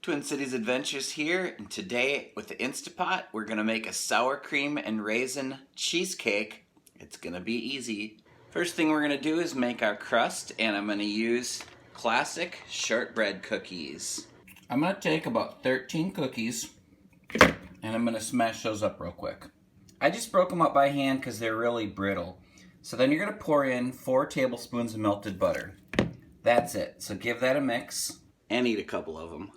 Twin Cities Adventures here, and today with the Instapot we're going to make a sour cream and raisin cheesecake. It's going to be easy. First thing we're going to do is make our crust, and I'm going to use classic shortbread cookies. I'm going to take about 13 cookies and I'm going to smash those up real quick. I just broke them up by hand because they're really brittle. So then you're going to pour in 4 tablespoons of melted butter. That's it. So give that a mix and eat a couple of them.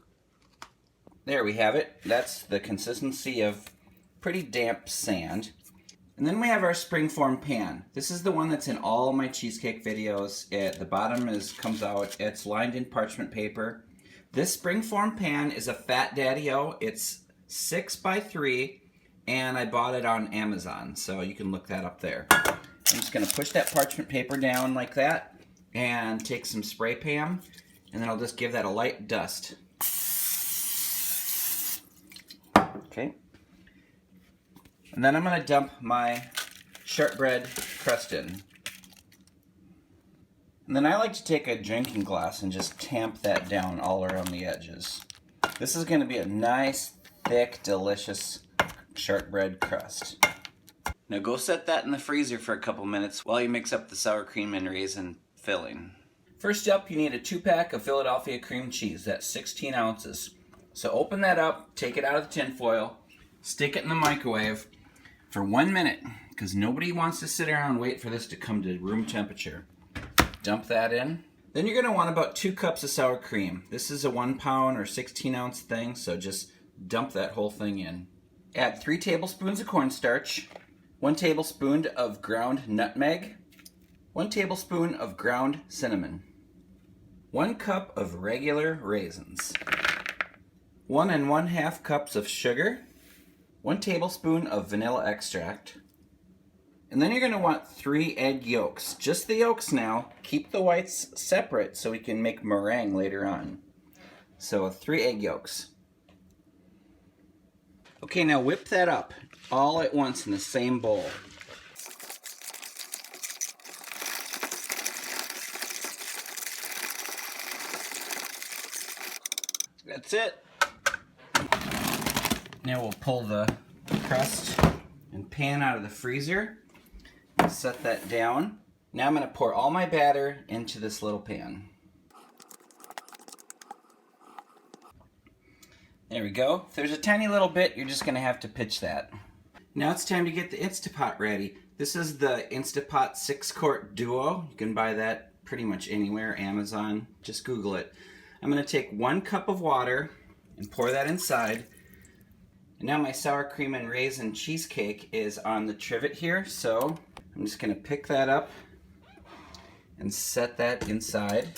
There we have it. That's the consistency of pretty damp sand. And then we have our springform pan. This is the one that's in all my cheesecake videos. The bottom comes out. It's lined in parchment paper. This springform pan is a Fat Daddy-O. It's 6 by 3 and I bought it on Amazon, so you can look that up there. I'm just going to push that parchment paper down like that and take some spray pan, and then I'll just give that a light dust. Okay. And then I'm going to dump my shortbread crust in. And then I like to take a drinking glass and just tamp that down all around the edges. This is going to be a nice, thick, delicious shortbread crust. Now go set that in the freezer for a couple minutes while you mix up the sour cream and raisin filling. First up, you need a 2-pack of Philadelphia cream cheese. That's 16 ounces. So open that up, take it out of the tin foil, stick it in the microwave for 1 minute, because nobody wants to sit around and wait for this to come to room temperature. Dump that in. Then you're going to want about 2 cups of sour cream. This is a 1 pound or 16 ounce thing, so just dump that whole thing in. Add 3 tablespoons of cornstarch, 1 tablespoon of ground nutmeg, 1 tablespoon of ground cinnamon, 1 cup of regular raisins, 1 1/2 cups of sugar, 1 tablespoon of vanilla extract, and then you're going to want 3 egg yolks. Just the yolks now. Keep the whites separate so we can make meringue later on. So 3 egg yolks. Okay, now whip that up all at once in the same bowl. That's it. Now we'll pull the crust and pan out of the freezer. Set that down. Now I'm going to pour all my batter into this little pan. There we go. If there's a tiny little bit, you're just going to have to pitch that. Now it's time to get the Instapot ready. This is the Instapot 6-quart Duo. You can buy that pretty much anywhere, Amazon. Just Google it. I'm going to take 1 cup of water and pour that inside. And now my sour cream and raisin cheesecake is on the trivet here, so I'm just going to pick that up and set that inside.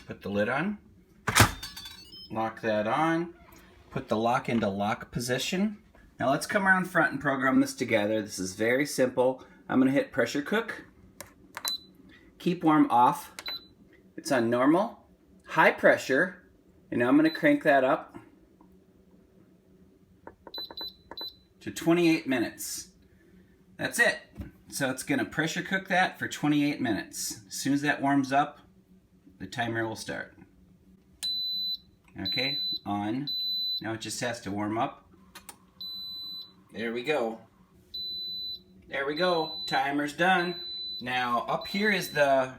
Put the lid on, lock that on, put the lock into lock position. Now let's come around front and program this together. This is very simple. I'm going to hit pressure cook, keep warm off. It's on normal, high pressure, and now I'm going to crank that up to 28 minutes. That's it. So it's going to pressure cook that for 28 minutes. As soon as that warms up, the timer will start. Okay, on. Now it just has to warm up. There we go. There we go. Timer's done. Now up here is the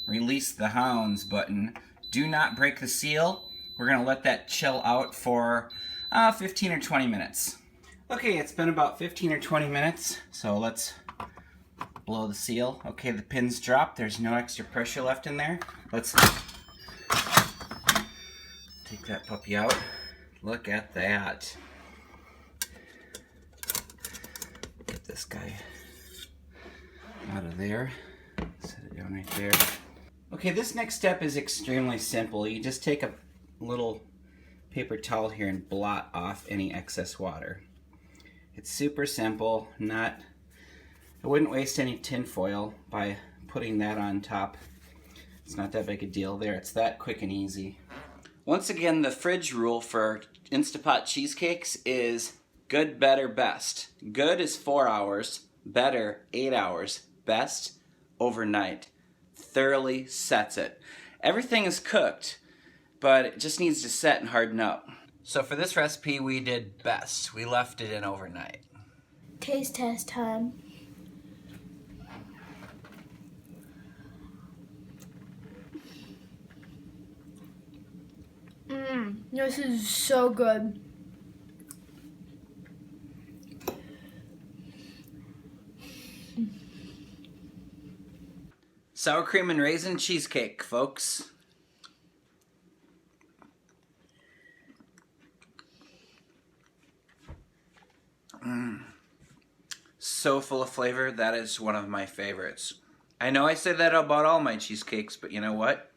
release the hounds button. Do not break the seal. We're going to let that chill out for 15 or 20 minutes. Okay, it's been about 15 or 20 minutes, so let's blow the seal. Okay, the pins dropped. There's no extra pressure left in there. Let's take that puppy out. Look at that. Get this guy out of there. Set it down right there. Okay, this next step is extremely simple. You just take a little paper towel here and blot off any excess water. It's super simple. I wouldn't waste any tin foil by putting that on top. It's not that big a deal there. It's that quick and easy. Once again, the fridge rule for Instapot cheesecakes is good, better, best. Good is 4 hours, better 8 hours, best overnight. thoroughly sets it. Everything is cooked, but it just needs to set and harden up. So for this recipe, we did best. We left it in overnight. Taste test time. This is so good. Sour cream and raisin cheesecake, folks. So full of flavor. That is one of my favorites. I know I say that about all my cheesecakes, but you know what?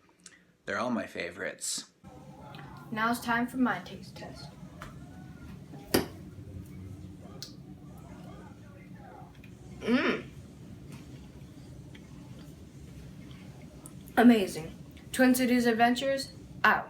They're all my favorites. Now it's time for my taste test. Amazing. Twin Cities Adventures, out.